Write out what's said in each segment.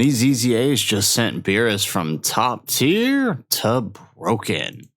These EZAs just sent Beerus from top tier to broken.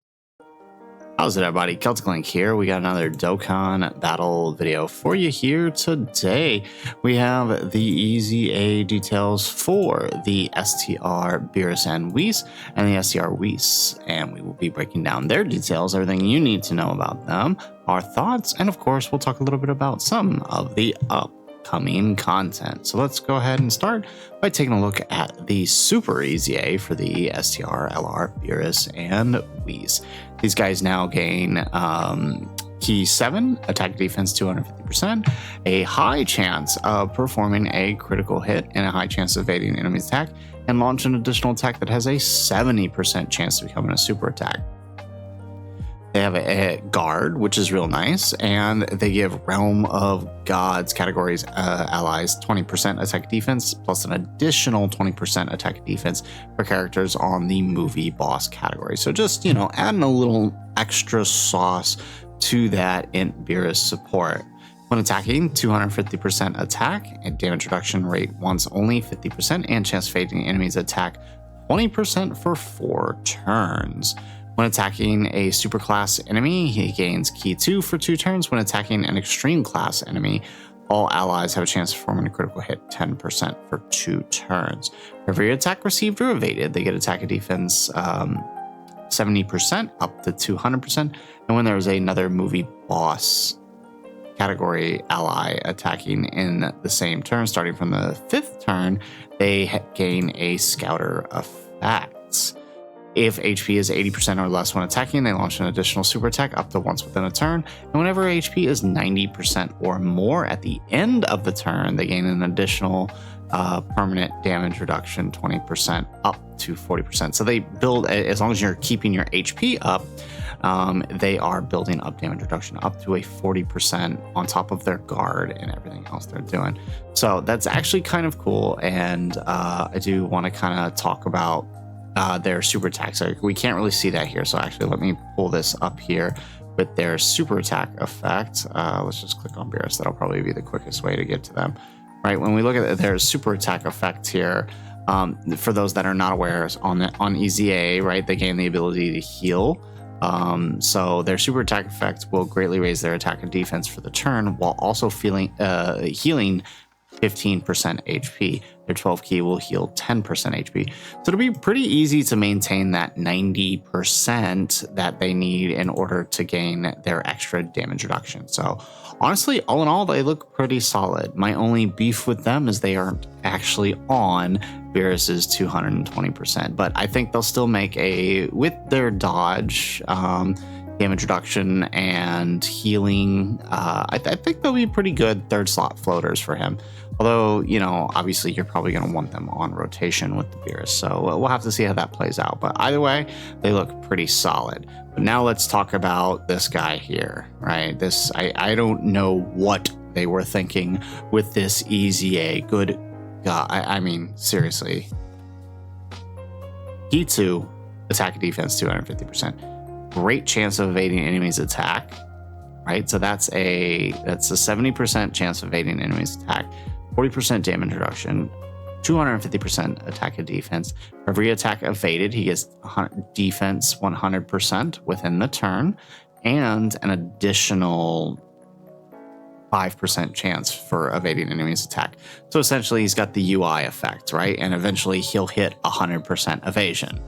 How's it, everybody? Celtic Link here. We got another Dokkan Battle video for you here today. We have the EZA details for the STR Beerus and Whis and the STR Whis, and we will be breaking down their details, everything you need to know about them, our thoughts, and of course, we'll talk a little bit about some of the upcoming content. So let's go ahead and start by taking a look at the Super EZA for the STR, LR, Beerus, and Whis. These guys now gain key 7, attack defense 250%, a high chance of performing a critical hit, and a high chance of evading enemy's attack, and launch an additional attack that has a 70% chance of becoming a super attack. They have a guard, which is real nice, and they give Realm of Gods categories allies 20% attack defense, plus an additional 20% attack defense for characters on the movie boss category. So just, you know, adding a little extra sauce to that in Beerus support. When attacking, 250% attack, and damage reduction rate once only 50%, and chance of fading enemies attack 20% for 4 turns. When attacking a super class enemy, he gains key 2 for 2 turns. When attacking an extreme class enemy, all allies have a chance of performing a critical hit 10% for 2 turns. For every attack received or evaded, they get attack and defense 70% up to 200%. And when there is another movie boss category ally attacking in the same turn, starting from the 5th turn, they gain a scouter effect. If HP is 80% or less when attacking, they launch an additional super attack up to once within a turn. And whenever HP is 90% or more at the end of the turn, they gain an additional permanent damage reduction 20% up to 40%. So they build, as long as you're keeping your HP up, they are building up damage reduction up to a 40% on top of their guard and everything else they're doing. So that's actually kind of cool. And I do want to kind of talk about their super attack. So we can't really see that here. So actually, let me pull this up here with their super attack effect. Let's just click on Beerus. That'll probably be the quickest way to get to them. Right, when we look at their super attack effect here, for those that are not aware, on EZA, right, they gain the ability to heal. So their super attack effect will greatly raise their attack and defense for the turn, while also healing 15% HP. Their 12 key will heal 10% HP. So it'll be pretty easy to maintain that 90% that they need in order to gain their extra damage reduction. So honestly, all in all, they look pretty solid. My only beef with them is they aren't actually on Beerus's 220%, but I think they'll still make with their dodge, damage reduction and healing, I think they'll be pretty good 3rd slot floaters for him. Although, you know, obviously you're probably going to want them on rotation with the Beerus, so we'll have to see how that plays out. But either way, they look pretty solid. But now let's talk about this guy here, right? This, I don't know what they were thinking with this EZA. Good God, I mean, seriously. Key 2, attack and defense 250%. Great chance of evading enemy's attack, right? So that's a 70% chance of evading enemy's attack. 40% damage reduction, 250% attack and defense. For every attack evaded, he gets defense 100% within the turn, and an additional 5% chance for evading enemy's attack. So essentially, he's got the UI effect, right? And eventually, he'll hit 100% evasion.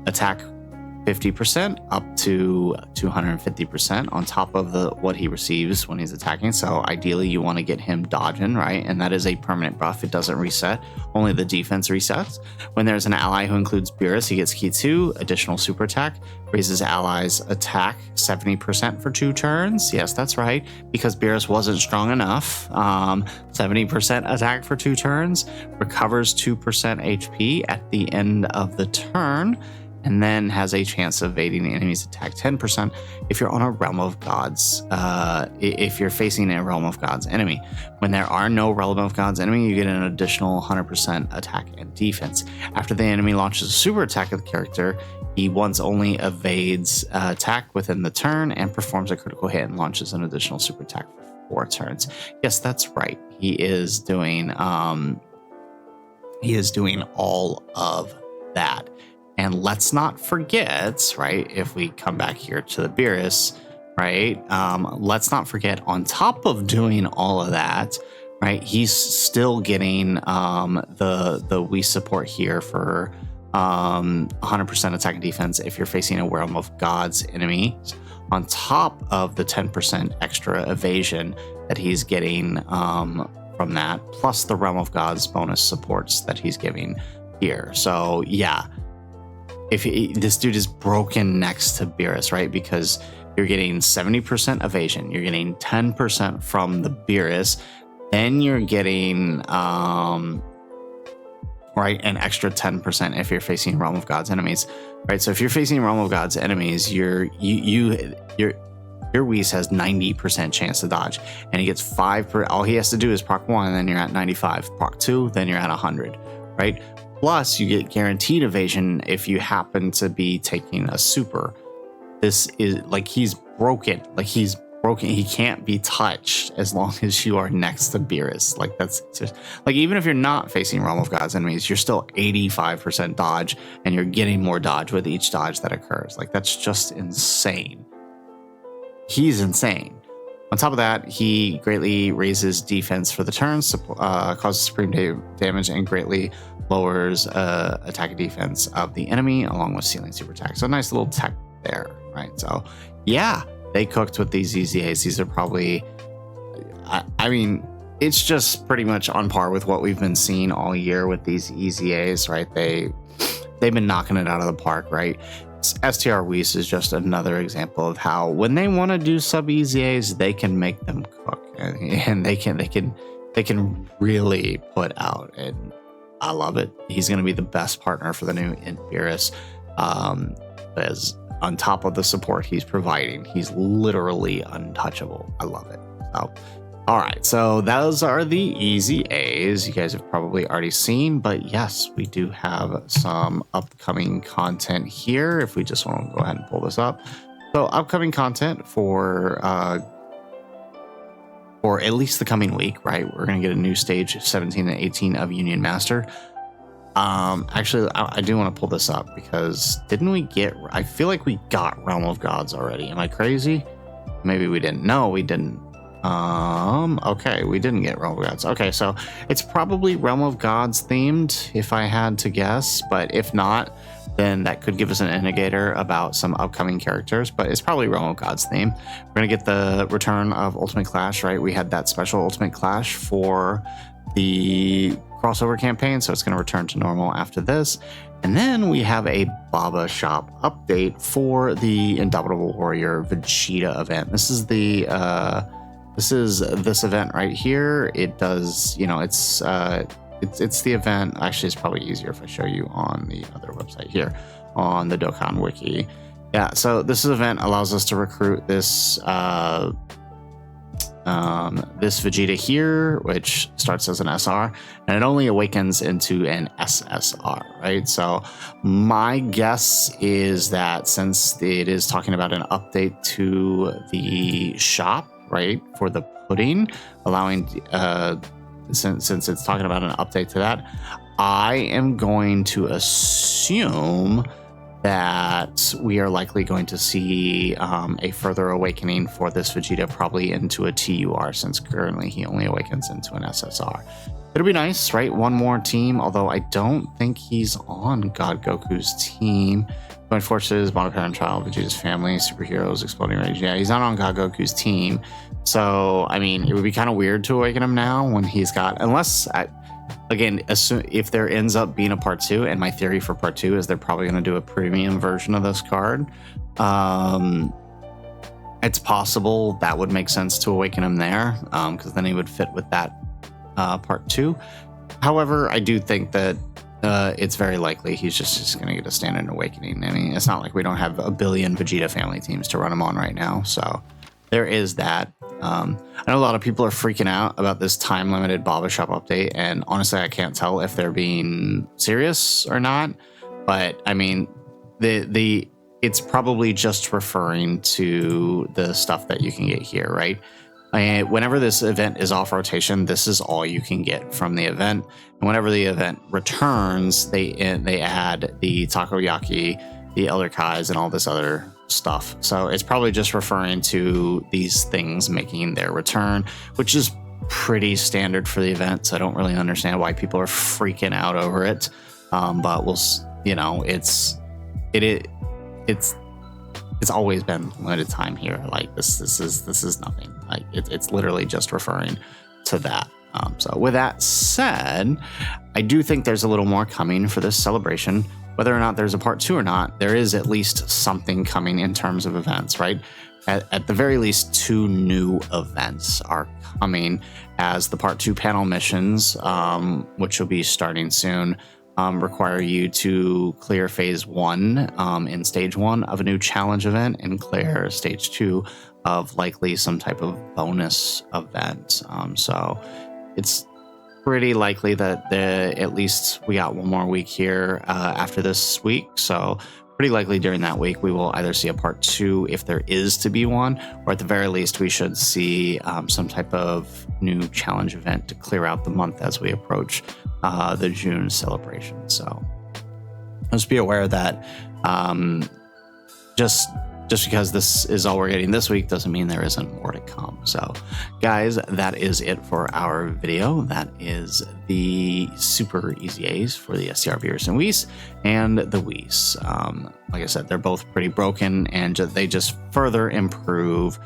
Attack 50% up to 250% on top of what he receives when he's attacking. So ideally you want to get him dodging, right? And that is a permanent buff. It doesn't reset. Only the defense resets. When there's an ally who includes Beerus, he gets key 2, additional super attack, raises allies attack 70% for 2 turns. Yes, that's right, because Beerus wasn't strong enough. 70% attack for 2 turns, recovers 2% HP at the end of the turn, and then has a chance of evading the enemy's attack 10% if you're on a Realm of Gods, if you're facing a Realm of Gods enemy. When there are no Realm of Gods enemy, you get an additional 100% attack and defense. After the enemy launches a super attack of the character, he once only evades attack within the turn and performs a critical hit and launches an additional super attack for 4 turns. Yes, that's right. He is doing He is doing all of that. And let's not forget, right, if we come back here to the Beerus, right, let's not forget, on top of doing all of that, right, he's still getting the Whis support here for 100% attack and defense if you're facing a Realm of Gods enemy, on top of the 10% extra evasion that he's getting from that, plus the Realm of Gods bonus supports that he's giving here. So yeah, this dude is broken next to Beerus, right? Because you're getting 70% evasion, you're getting 10% from the Beerus, then you're getting right, an extra 10% if you're facing Realm of Gods enemies, right? So if you're facing Realm of Gods enemies, your Whis has 90% chance to dodge, and he gets 5%. All he has to do is proc 1, and then you're at 95. Proc 2, then you're at 100, right? Plus, you get guaranteed evasion if you happen to be taking a super. This is like he's broken. Like he's broken. He can't be touched as long as you are next to Beerus. Like that's just, like, even if you're not facing Realm of Gods enemies, you're still 85% dodge, and you're getting more dodge with each dodge that occurs. Like that's just insane. He's insane. On top of that, he greatly raises defense for the turn, causes supreme damage, and greatly lowers attack and defense of the enemy, along with sealing super attack. So a nice little tech there, right? So yeah, they cooked with these EZAs. These are probably, I mean, it's just pretty much on par with what we've been seeing all year with these EZAs, right? They've been knocking it out of the park, right? STR Whis is just another example of how when they want to do sub EZAs, they can make them cook, and they can really put out, and I love it. He's going to be the best partner for the new Beerus, as on top of the support he's providing, he's literally untouchable. I love it. So, all right, so those are the EZAs you guys have probably already seen, but yes, we do have some upcoming content here. If we just want to go ahead and pull this up. So upcoming content for at least the coming week, right? We're going to get a new stage 17 and 18 of Union Master. Actually, I do want to pull this up because didn't we get, I feel like we got Realm of Gods already. Am I crazy? Maybe we didn't. No, we didn't. Okay, we didn't get Realm of Gods. Okay, so it's probably Realm of Gods themed if I had to guess, but if not, then that could give us an indicator about some upcoming characters, but it's probably Realm of Gods theme. We're gonna get the return of Ultimate Clash, right? We had that special Ultimate Clash for the crossover campaign, so it's gonna return to normal after this. And then we have a Baba Shop update for the Indomitable Warrior Vegeta event. This is the this event right here. It does, you know, it's the event. Actually, it's probably easier if I show you on the other website here on the Dokkan Wiki. Yeah, so this event allows us to recruit this this Vegeta here, which starts as an SR, and it only awakens into an SSR, right? So my guess is that since it is talking about an update to the shop, right, for the pudding, allowing since it's talking about an update to that, I am going to assume that we are likely going to see a further awakening for this Vegeta, probably into a TUR, since currently he only awakens into an SSR. It'll be nice, right? One more team, although I don't think he's on God Goku's team. Going Forces, Monoparent Child, Vegeta's Family, Superheroes, Exploding Rage. Yeah, he's not on God Goku's team. So, I mean, it would be kind of weird to awaken him now when he's got, unless, again, if there ends up being a part 2, and my theory for part 2 is they're probably going to do a premium version of this card. It's possible that would make sense to awaken him there, because then he would fit with that part 2. However, I do think that it's very likely he's just going to get a standard awakening. I mean, it's not like we don't have a billion Vegeta family teams to run him on right now, so there is that. I know a lot of people are freaking out about this time-limited Baba Shop update, and honestly, I can't tell if they're being serious or not. But I mean, it's probably just referring to the stuff that you can get here, right? Whenever this event is off rotation, this is all you can get from the event. And whenever the event returns, they add the takoyaki, the elder kais, and all this other stuff. So it's probably just referring to these things making their return, which is pretty standard for the event. So I don't really understand why people are freaking out over it. But we'll, you know, it's always been limited time here. Like this is nothing. Like it's literally just referring to that. So with that said, I do think there's a little more coming for this celebration. Whether or not there's a part 2 or not, there is at least something coming in terms of events, right? At the very least, 2 new events are coming as the part 2 panel missions, which will be starting soon, require you to clear phase 1 in stage 1 of a new challenge event and clear stage 2 of likely some type of bonus event. So it's pretty likely that at least we got one more week here after this week. So pretty likely during that week, we will either see a part 2 if there is to be one, or at the very least, we should see some type of new challenge event to clear out the month as we approach the June celebration. So just be aware that just because this is all we're getting this week doesn't mean there isn't more to come. So guys, that is it for our video. That is the Super EZAs for the STR Beerus and Whis and the Whis. Like I said, they're both pretty broken, and they just further improve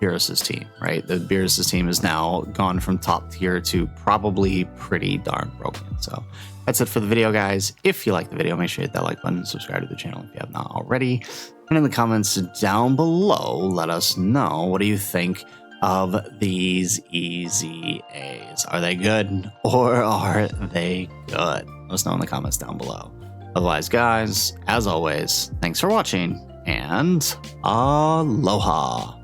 Beerus's team, right? The Beerus's team is now gone from top tier to probably pretty darn broken. So that's it for the video, guys. If you like the video, make sure you hit that like button, subscribe to the channel if you have not already. And in the comments down below, let us know, what do you think of these EZAs? Are they good or are they good? Let us know in the comments down below. Otherwise, guys, as always, thanks for watching and aloha.